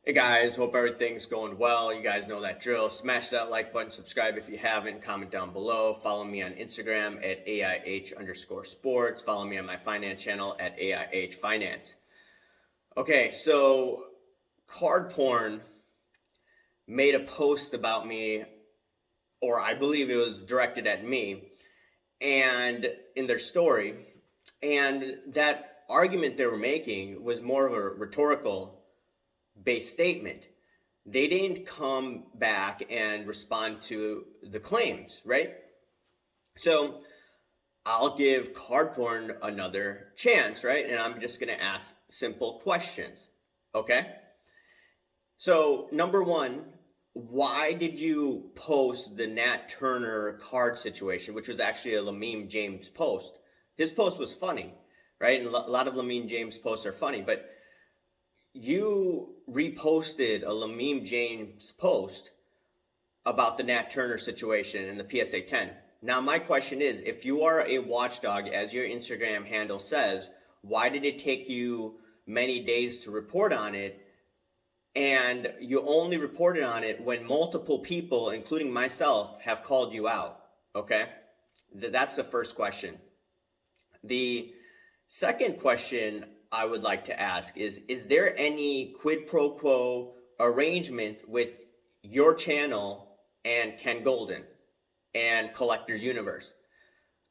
Hey guys, hope everything's going well. You guys know that drill. Smash that like button, subscribe if you haven't, comment down below. Follow me on Instagram at AIH_sports. Follow me on my finance channel at AIH Finance. Okay, so CardPorn made a post about me, or I believe it was directed at me, and in their story. And that argument they were making was more of a rhetorical based statement. They didn't come back and respond to the claims, right? So I'll give CardPorn another chance, right? And I'm just going to ask simple questions, okay? So, number one, why did you post the Nat Turner card situation, which was actually a Lamine James post? His post was funny, right? And a lot of Lamine James posts are funny, but you reposted a Lamine James post about the Nat Turner situation and the PSA 10. Now, my question is, if you are a watchdog, as your Instagram handle says, why did it take you many days to report on it? And you only reported on it when multiple people, including myself, have called you out. Okay? That's the first question. The second question I would like to ask is there any quid pro quo arrangement with your channel and Ken Golden and Collector's Universe?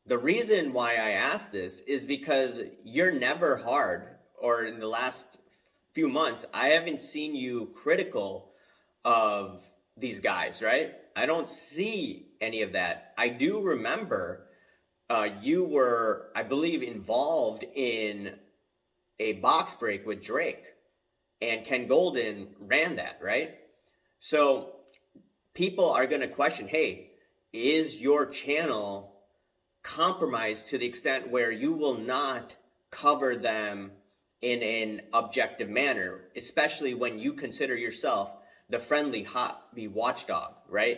The reason why I ask this is because you're never hard, or in the last few months, I haven't seen you critical of these guys, right? I don't see any of that. I do remember you were, I believe, involved in a box break with Drake, and Ken Golden ran that, right? So people are going to question, hey, is your channel compromised to the extent where you will not cover them in an objective manner, especially when you consider yourself the friendly hobby watchdog, right?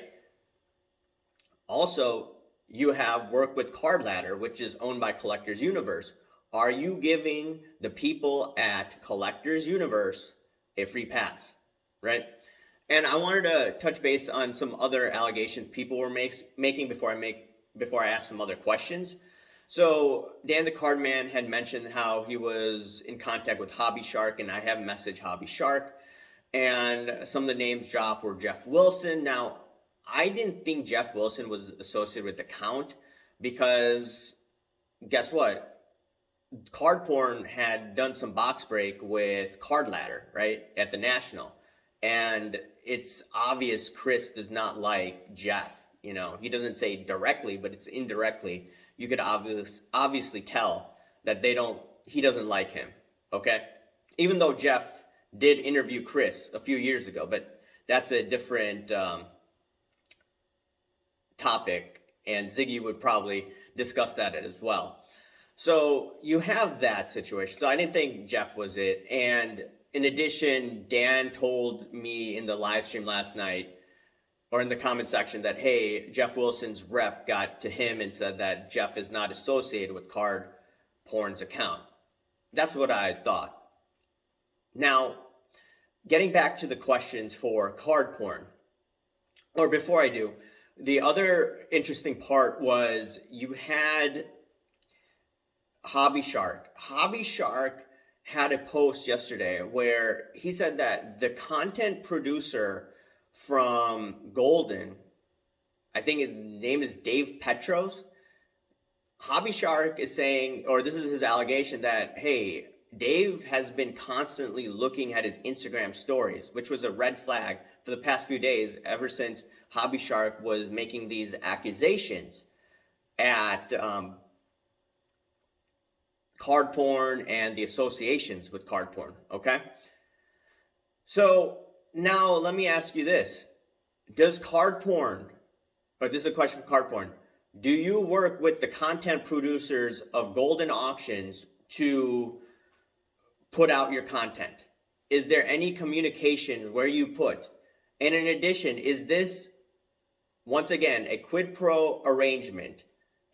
Also, you have worked with Card Ladder, which is owned by Collector's Universe. Are you giving the people at Collector's Universe a free pass, right? And I wanted to touch base on some other allegations people were making before I ask some other questions. So Dan the Cardman had mentioned how he was in contact with Hobby Shark, and I have messaged Hobby Shark, and some of the names dropped were Jeff Wilson. Now, I didn't think Jeff Wilson was associated with the count because guess what? CardPorn had done some box break with Card Ladder, right, at the National. And it's obvious Chris does not like Jeff. You know, he doesn't say directly, but it's indirectly. You could obviously tell that he doesn't like him, okay? Even though Jeff did interview Chris a few years ago, but that's a different topic, and Ziggy would probably discuss that as well. So you have that situation. So I didn't think Jeff was it. And in addition, Dan told me in the live stream last night, or in the comment section, that, hey, Jeff Wilson's rep got to him and said that Jeff is not associated with CardPorn's account. That's what I thought. Now, getting back to the questions for CardPorn, or before I do, the other interesting part was you had Hobby Shark. Hobby Shark had a post yesterday where he said that the content producer from Golden, I think his name is Dave Petros. Hobby Shark is saying, or this is his allegation, that, hey, Dave has been constantly looking at his Instagram stories, which was a red flag for the past few days, ever since Hobby Shark was making these accusations at CardPorn and the associations with CardPorn, okay? So now let me ask you this. Does CardPorn, or this is a question for CardPorn, do you work with the content producers of Golden Auctions to put out your content? Is there any communication where you put? And in addition, is this, once again, a quid pro arrangement?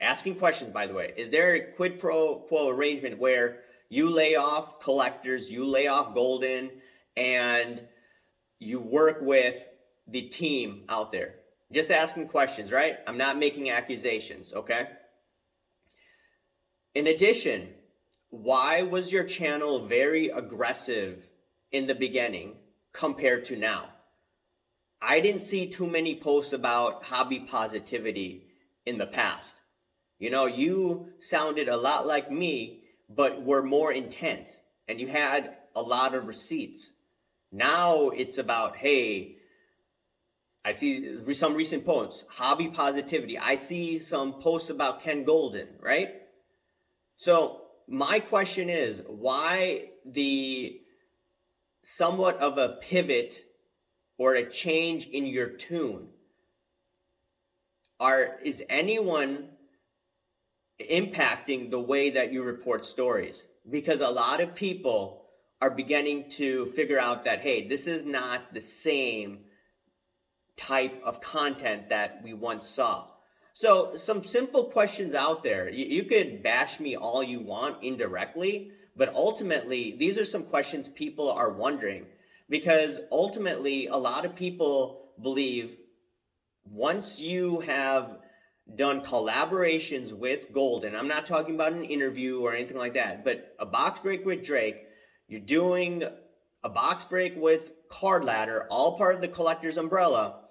Asking questions, by the way. Is there a quid pro quo arrangement where you lay off Collectors, you lay off Golden, and you work with the team out there. Just asking questions, right? I'm not making accusations, okay? In addition, why was your channel very aggressive in the beginning compared to now? I didn't see too many posts about hobby positivity in the past. You know, you sounded a lot like me, but were more intense and you had a lot of receipts. Now it's about, hey, I see some recent posts, hobby positivity. I see some posts about Ken Golden, right? So my question is, why the somewhat of a pivot or a change in your tune? Is anyone impacting the way that you report stories? Because a lot of people are beginning to figure out that, hey, this is not the same type of content that we once saw. So some simple questions out there. You could bash me all you want indirectly, but ultimately, these are some questions people are wondering, because ultimately, a lot of people believe once you have done collaborations with Golden, I'm not talking about an interview or anything like that, but a box break with Drake, you're doing a box break with Card Ladder, all part of the collector's umbrella,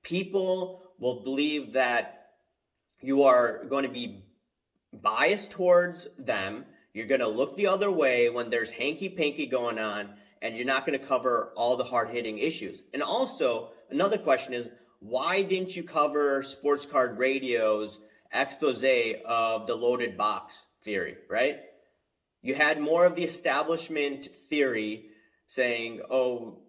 people will believe that you are going to be biased towards them. You're going to look the other way when there's hanky-panky going on, and you're not going to cover all the hard-hitting issues. And also, another question is, why didn't you cover Sports Card Radio's expose of the loaded box theory, right? You had more of the establishment theory saying, oh,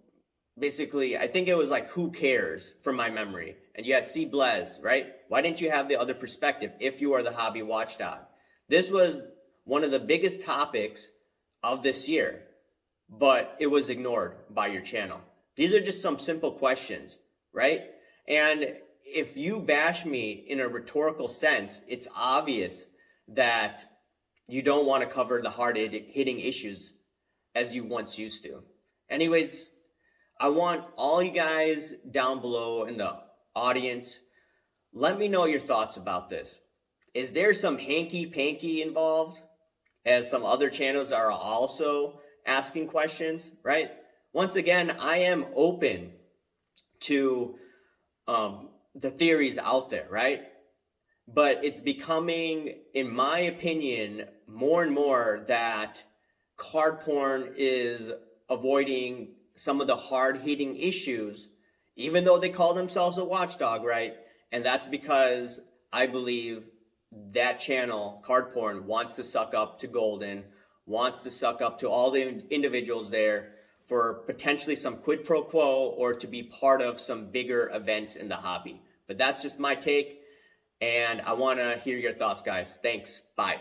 basically, I think it was like, who cares, from my memory. And you had C. Blez, right? Why didn't you have the other perspective if you are the hobby watchdog? This was one of the biggest topics of this year, but it was ignored by your channel. These are just some simple questions, right? And if you bash me in a rhetorical sense, it's obvious that you don't want to cover the hard-hitting issues as you once used to. Anyways, I want all you guys down below in the audience, let me know your thoughts about this. Is there some hanky-panky involved, as some other channels are also asking questions, right? Once again, I am open to the theories out there, right? But it's becoming, in my opinion, more and more that CardPorn is avoiding some of the hard-hitting issues, even though they call themselves a watchdog, right? And that's because I believe that channel, CardPorn, wants to suck up to Golden, wants to suck up to all the individuals there for potentially some quid pro quo or to be part of some bigger events in the hobby. But that's just my take, and I want to hear your thoughts, guys. Thanks. Bye.